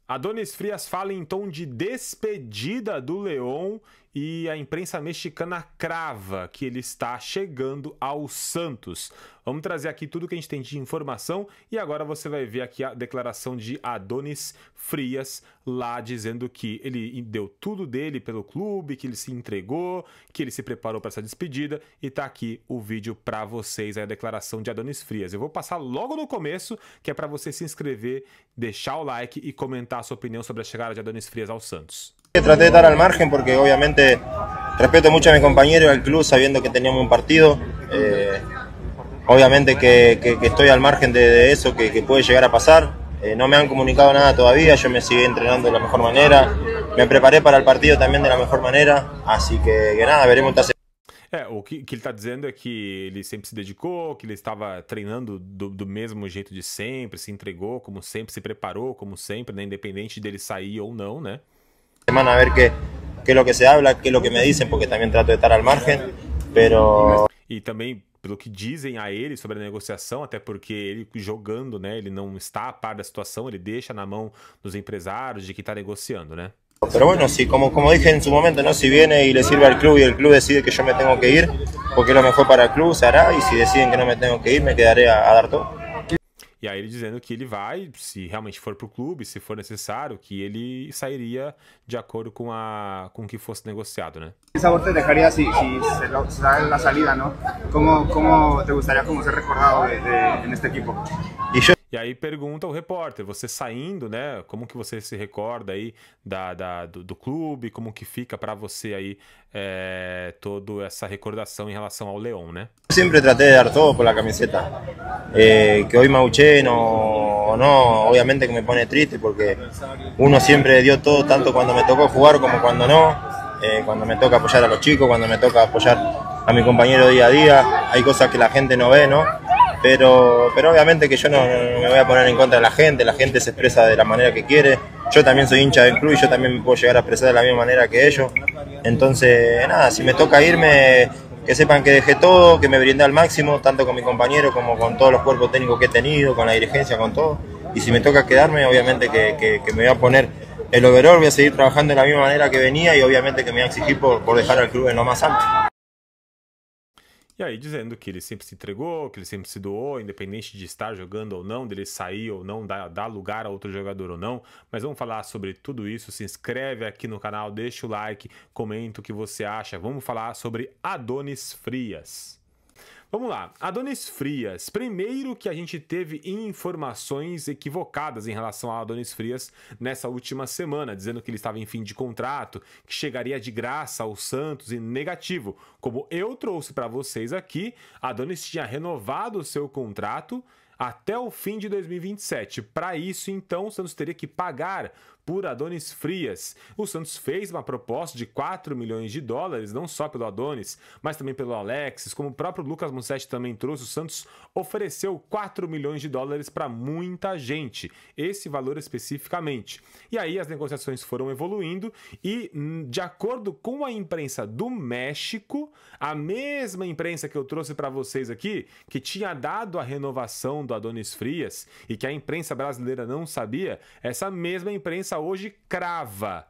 Adonis Frias fala em tom de despedida do León e a imprensa mexicana crava que ele está chegando ao Santos. Vamos trazer aqui tudo que a gente tem de informação e agora você vai ver aqui a declaração de Adonis Frias lá dizendo que ele deu tudo dele pelo clube, que ele se entregou, que ele se preparou para essa despedida e tá aqui o vídeo para vocês, a declaração de Adonis Frias. Eu vou passar logo no começo, que é para você se inscrever, deixar o like e comentar a sua opinión sobre la llegada de Adonis Frias al Santos. Traté de estar al margen porque obviamente respeto mucho a mi compañero y al club sabiendo que teníamos un partido. Obviamente que estoy al margen de eso, que puede llegar a pasar. No me han comunicado nada todavía, yo me seguí entrenando de la mejor manera. Me preparé para el partido también de la mejor manera. Así que nada, veremos esta semana. O que ele está dizendo é que ele sempre se dedicou, que ele estava treinando do mesmo jeito de sempre, se entregou como sempre, se preparou como sempre, né, independente dele sair ou não, né? Semana a ver qué es lo que se habla, qué es lo que me dicen, porque también trato de estar al margen, pero... E também pelo que dizem a ele sobre a negociação, até porque ele jogando, né, ele não está a par da situação, ele deixa na mão dos empresários de quem está negociando, né? Pero bueno, sí, como dije en su momento, ¿no? Si viene y le sirve al club y el club decide que yo me tengo que ir, porque es lo mejor para el club, se hará, y si deciden que no me tengo que ir, me quedaré a dar todo. E aí ele dizendo que ele vai, se realmente for pro clube, se for necessário, que ele sairia de acordo com o que fosse negociado, né? ¿Qué sabor te dejaría si se da la salida, ¿no? ¿Cómo te gustaría como ser recordado en este equipo? E aí pergunta o repórter, você saindo, né? Como que você se recorda aí do clube? Como que fica para você aí toda essa recordação em relação ao León, né? Siempre traté de dar todo por la camiseta. Que hoy mauché no, obviamente que me pone triste porque uno siempre dio todo, tanto cuando me tocó jugar como cuando no. Cuando me toca apoyar a los chicos, cuando me toca apoyar a mi compañero día a día. Hay cosas que la gente no ve, ¿no? Pero obviamente que yo no me voy a poner en contra de la gente se expresa de la manera que quiere. Yo también soy hincha del club y yo también me puedo llegar a expresar de la misma manera que ellos. Entonces, nada, si me toca irme, que sepan que dejé todo, que me brindé al máximo, tanto con mi compañero como con todos los cuerpos técnicos que he tenido, con la dirigencia, con todo. Y si me toca quedarme, obviamente que me voy a poner el overall, voy a seguir trabajando de la misma manera que venía y obviamente que me voy a exigir por dejar al club en lo más alto. E aí dizendo que ele sempre se entregou, que ele sempre se doou, independente de estar jogando ou não, dele sair ou não, dar lugar a outro jogador ou não. Mas vamos falar sobre tudo isso, se inscreve aqui no canal, deixa o like, comenta o que você acha. Vamos falar sobre Adonis Frias. Vamos lá, Adonis Frias. Primeiro que a gente teve informações equivocadas em relação a Adonis Frias nessa última semana, dizendo que ele estava em fim de contrato, que chegaria de graça ao Santos e negativo. Como eu trouxe para vocês aqui, Adonis tinha renovado o seu contrato até o fim de 2027. Para isso, então, o Santos teria que pagar por Adonis Frias. O Santos fez uma proposta de 4 milhões de dólares, não só pelo Adonis, mas também pelo Alexis, como o próprio Lucas Musetti também trouxe, o Santos ofereceu 4 milhões de dólares para muita gente, esse valor especificamente. E aí as negociações foram evoluindo e, de acordo com a imprensa do México, a mesma imprensa que eu trouxe para vocês aqui, que tinha dado a renovação do Adonis Frias e que a imprensa brasileira não sabia, essa mesma imprensa hoje crava: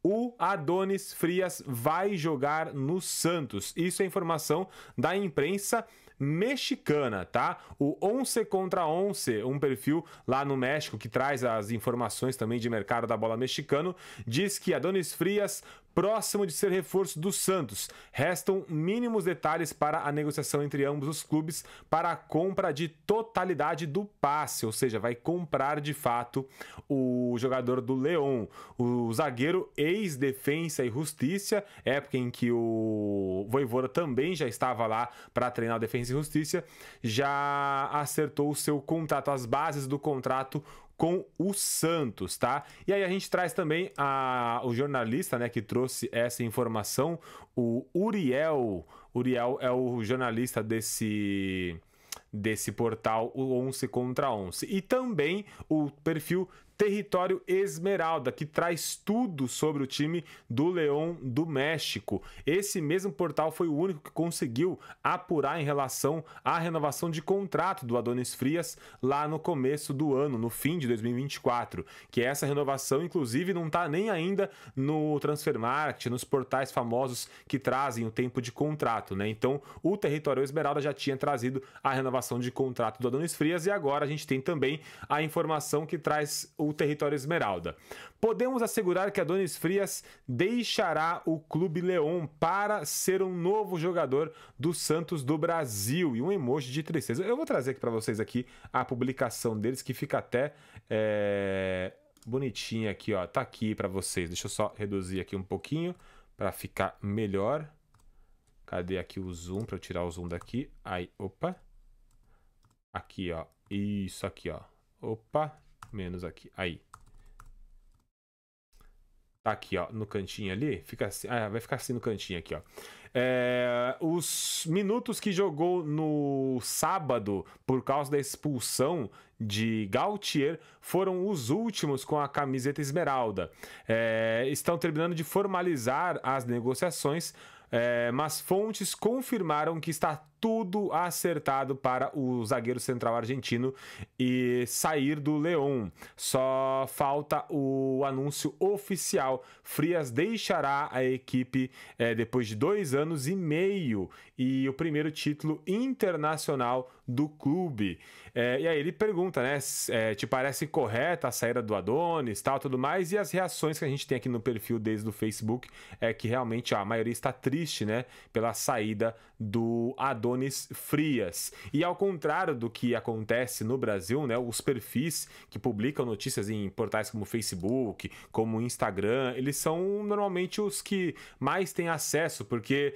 o Adonis Frias vai jogar no Santos. Isso é informação da imprensa mexicana, tá? O 11 contra 11, um perfil lá no México que traz as informações também de mercado da bola mexicano, diz que Adonis Frias próximo de ser reforço do Santos. Restam mínimos detalhes para a negociação entre ambos os clubes para a compra de totalidade do passe, ou seja, vai comprar de fato o jogador do León. O zagueiro ex-Defensa e Justiça, época em que o Vojvoda também já estava lá para treinar o Defensa e Justiça, já acertou o seu contrato, as bases do contrato com o Santos, tá? E aí a gente traz também o jornalista, né, que trouxe essa informação, o Uriel. Uriel é o jornalista desse portal, o 11 contra 11. E também o perfil Território Esmeralda, que traz tudo sobre o time do León do México. Esse mesmo portal foi o único que conseguiu apurar em relação à renovação de contrato do Adonis Frias lá no começo do ano, no fim de 2024, que essa renovação, inclusive, não está nem ainda no Transfermarkt, nos portais famosos que trazem o tempo de contrato, né? Então, o Território Esmeralda já tinha trazido a renovação de contrato do Adonis Frias e agora a gente tem também a informação que traz o Território Esmeralda. Podemos assegurar que Adonis Frias deixará o Clube León para ser um novo jogador do Santos do Brasil. E um emoji de tristeza. Eu vou trazer aqui para vocês aqui a publicação deles, que fica até bonitinha aqui, ó. Tá aqui para vocês. Deixa eu só reduzir aqui um pouquinho para ficar melhor. Cadê aqui o zoom, para eu tirar o zoom daqui? Aí, opa. Aqui, ó. Isso aqui, ó. Opa. Menos aqui. Aí. Tá aqui, ó, no cantinho ali. Fica assim, vai ficar assim no cantinho aqui, ó. Os minutos que jogou no sábado por causa da expulsão de Gautier foram os últimos com a camiseta esmeralda. Estão terminando de formalizar as negociações, mas fontes confirmaram que está tudo acertado para o zagueiro central argentino e sair do León. Só falta o anúncio oficial. Frias deixará a equipe depois de 2 anos e meio e o primeiro título internacional do clube. E aí ele pergunta, né, te parece correta a saída do Adonis, tal, tudo mais, e as reações que a gente tem aqui no perfil desde o Facebook é que realmente a maioria está triste, né, pela saída do Adonis Frias. E ao contrário do que acontece no Brasil, né, os perfis que publicam notícias em portais como Facebook, como Instagram, eles são normalmente os que mais têm acesso, porque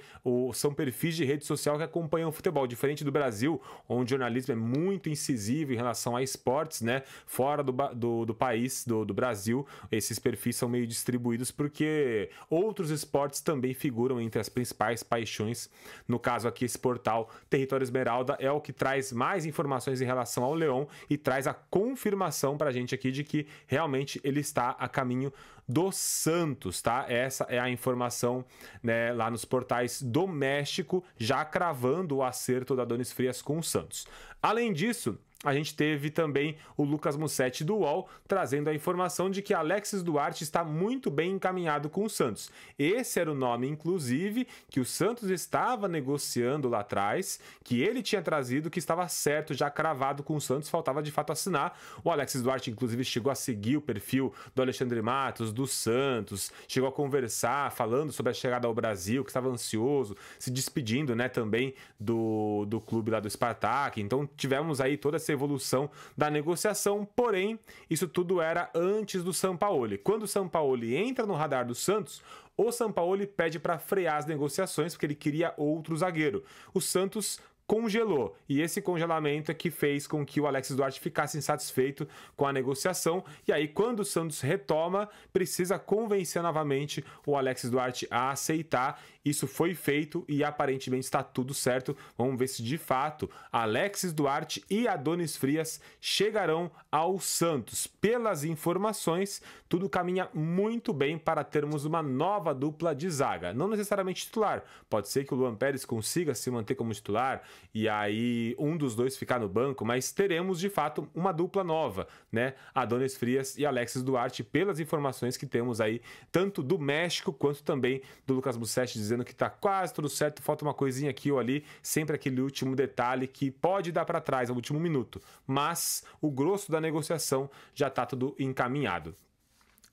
são perfis de rede social que acompanham o futebol, diferente do Brasil, onde o jornalismo é muito incisivo em relação a esportes, né, fora do país, do Brasil, esses perfis são meio distribuídos porque outros esportes também figuram entre as principais paixões. No caso aqui, esse portal Território Esmeralda é o que traz mais informações em relação ao León e traz a confirmação pra gente aqui de que realmente ele está a caminho do Santos, tá? Essa é a informação, né, lá nos portais do México, já cravando o acerto da Adonis Frias com o Santos. Além disso, a gente teve também o Lucas Mussetti do UOL trazendo a informação de que Alexis Duarte está muito bem encaminhado com o Santos. Esse era o nome, inclusive, que o Santos estava negociando lá atrás, que ele tinha trazido, que estava certo, já cravado com o Santos, faltava de fato assinar. O Alexis Duarte, inclusive, chegou a seguir o perfil do Alexandre Matos, do Santos, chegou a conversar, falando sobre a chegada ao Brasil, que estava ansioso, se despedindo, né, também do clube lá do Spartak. Então tivemos aí toda essa evolução da negociação, porém, isso tudo era antes do Sampaoli. Quando o Sampaoli entra no radar do Santos, o Sampaoli pede para frear as negociações, porque ele queria outro zagueiro. O Santos congelou, e esse congelamento é que fez com que o Alexis Duarte ficasse insatisfeito com a negociação, e aí quando o Santos retoma, precisa convencer novamente o Alexis Duarte a aceitar. Isso foi feito e aparentemente está tudo certo. Vamos ver se de fato Alexis Duarte e Adonis Frias chegarão ao Santos. Pelas informações, tudo caminha muito bem para termos uma nova dupla de zaga, não necessariamente titular, pode ser que o Luan Pérez consiga se manter como titular e aí um dos dois ficar no banco, mas teremos de fato uma dupla nova, né? Adonis Frias e Alexis Duarte, pelas informações que temos aí, tanto do México quanto também do Lucas Mussetti, dizendo que tá quase tudo certo, falta uma coisinha aqui ou ali, sempre aquele último detalhe que pode dar para trás ao último minuto, mas o grosso da negociação já tá tudo encaminhado.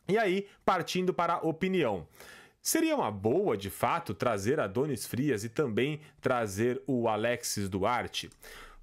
E aí, partindo para a opinião. Seria uma boa, de fato, trazer Adonis Frias e também trazer o Alexis Duarte?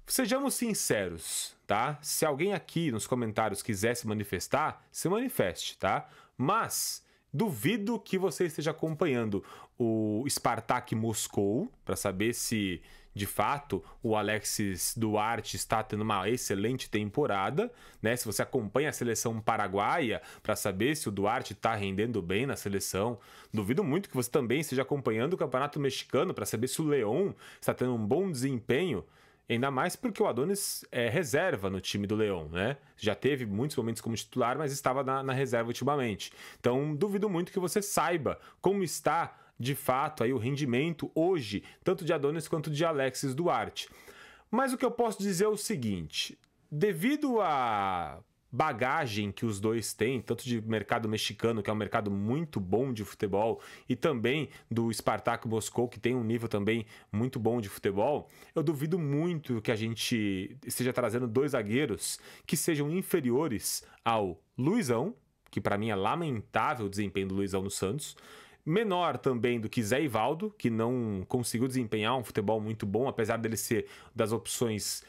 Sejamos sinceros, tá? Se alguém aqui nos comentários quiser se manifestar, se manifeste, tá? Mas duvido que você esteja acompanhando o Spartak Moscou para saber se de fato o Alexis Duarte está tendo uma excelente temporada, né? Se você acompanha a seleção paraguaia para saber se o Duarte está rendendo bem na seleção, duvido muito que você também esteja acompanhando o Campeonato Mexicano para saber se o León está tendo um bom desempenho. Ainda mais porque o Adonis é reserva no time do Leão, né? Já teve muitos momentos como titular, mas estava na reserva ultimamente. Então, duvido muito que você saiba como está, de fato, aí o rendimento hoje, tanto de Adonis quanto de Alexis Duarte. Mas o que eu posso dizer é o seguinte, devido a bagagem que os dois têm, tanto de mercado mexicano, que é um mercado muito bom de futebol, e também do Spartak Moscou, que tem um nível também muito bom de futebol, eu duvido muito que a gente esteja trazendo 2 zagueiros que sejam inferiores ao Luizão, que para mim é lamentável o desempenho do Luizão no Santos, menor também do que Zé Ivaldo, que não conseguiu desempenhar um futebol muito bom, apesar dele ser das opções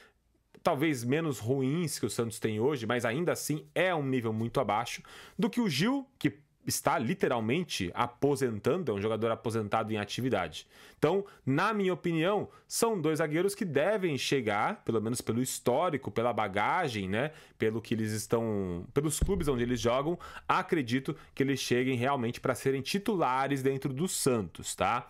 talvez menos ruins que o Santos tem hoje, mas ainda assim é um nível muito abaixo, do que o Gil, que está literalmente aposentando, é um jogador aposentado em atividade. Então, na minha opinião, são 2 zagueiros que devem chegar, pelo menos pelo histórico, pela bagagem, né, pelo que eles estão, pelos clubes onde eles jogam, acredito que eles cheguem realmente para serem titulares dentro do Santos, tá?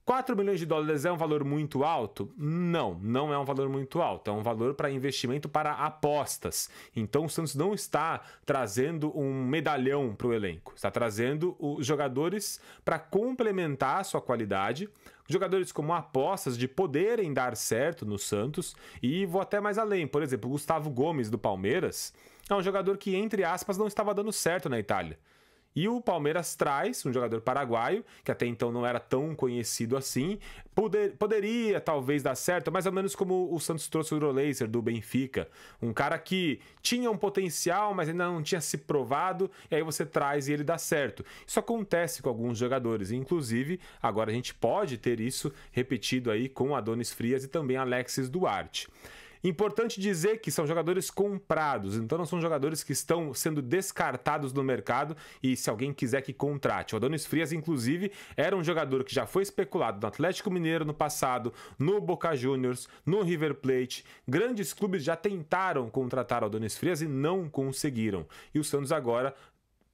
4 milhões de dólares é um valor muito alto? Não, não é um valor muito alto. É um valor para investimento para apostas. Então o Santos não está trazendo um medalhão para o elenco. Está trazendo os jogadores para complementar a sua qualidade. Jogadores como apostas de poderem dar certo no Santos. E vou até mais além. Por exemplo, o Gustavo Gomes do Palmeiras é um jogador que, entre aspas, não estava dando certo na Itália. E o Palmeiras traz um jogador paraguaio, que até então não era tão conhecido assim. Poderia talvez dar certo, mais ou menos como o Santos trouxe o Roleiser do Benfica. Um cara que tinha um potencial, mas ainda não tinha se provado, e aí você traz e ele dá certo. Isso acontece com alguns jogadores, inclusive agora a gente pode ter isso repetido aí com Adonis Frias e também Alexis Duarte. Importante dizer que são jogadores comprados, então não são jogadores que estão sendo descartados no mercado e se alguém quiser que contrate. O Adonis Frias, inclusive, era um jogador que já foi especulado no Atlético Mineiro no passado, no Boca Juniors, no River Plate. Grandes clubes já tentaram contratar o Adonis Frias e não conseguiram. E o Santos agora,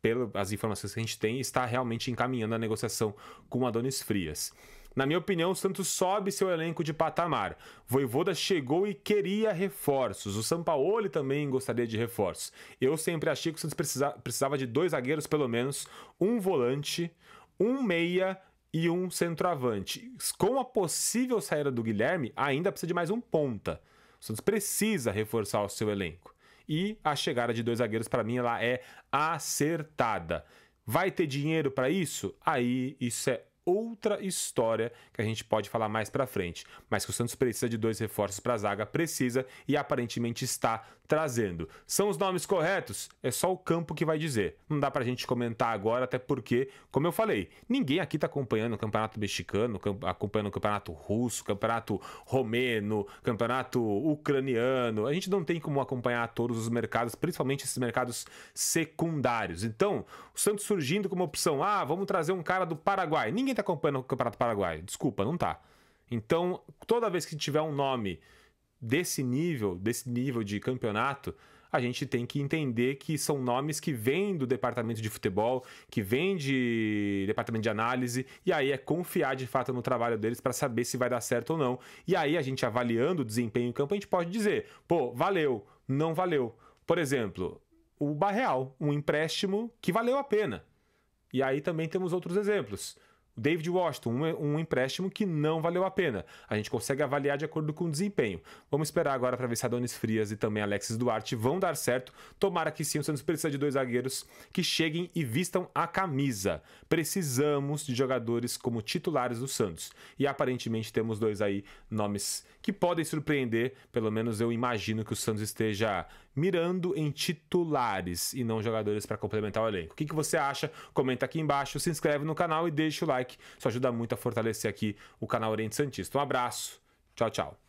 pelas informações que a gente tem, está realmente encaminhando a negociação com o Adonis Frias. Na minha opinião, o Santos sobe seu elenco de patamar. Vojvoda chegou e queria reforços. O Sampaoli também gostaria de reforços. Eu sempre achei que o Santos precisava de 2 zagueiros, pelo menos, um volante, um meia e um centroavante. Com a possível saída do Guilherme, ainda precisa de mais um ponta. O Santos precisa reforçar o seu elenco. E a chegada de 2 zagueiros, para mim, ela é acertada. Vai ter dinheiro para isso? Aí isso é outra história que a gente pode falar mais pra frente, mas que o Santos precisa de 2 reforços para a zaga, precisa e aparentemente está trazendo. São os nomes corretos? É só o campo que vai dizer. Não dá pra gente comentar agora, até porque, como eu falei, ninguém aqui tá acompanhando o campeonato mexicano, acompanhando o campeonato russo, campeonato romeno, campeonato ucraniano. A gente não tem como acompanhar todos os mercados, principalmente esses mercados secundários. Então, o Santos surgindo como opção, vamos trazer um cara do Paraguai. Ninguém tá acompanhando o campeonato paraguaio. Desculpa, não tá. Então, toda vez que tiver um nome desse nível de campeonato, a gente tem que entender que são nomes que vêm do departamento de futebol, que vêm de departamento de análise, e aí é confiar de fato no trabalho deles para saber se vai dar certo ou não. E aí a gente avaliando o desempenho em campo, a gente pode dizer, pô, valeu, não valeu. Por exemplo, o Barreal, um empréstimo que valeu a pena. E aí também temos outros exemplos. David Washington, um empréstimo que não valeu a pena. A gente consegue avaliar de acordo com o desempenho. Vamos esperar agora para ver se Adonis Frias e também Alexis Duarte vão dar certo. Tomara que sim, o Santos precisa de 2 zagueiros que cheguem e vistam a camisa. Precisamos de jogadores como titulares do Santos. E aparentemente temos 2 aí nomes que podem surpreender. Pelo menos eu imagino que o Santos esteja mirando em titulares e não jogadores para complementar o elenco. O que você acha? Comenta aqui embaixo, se inscreve no canal e deixa o like. Isso ajuda muito a fortalecer aqui o canal Oriente Santista. Um abraço, tchau, tchau.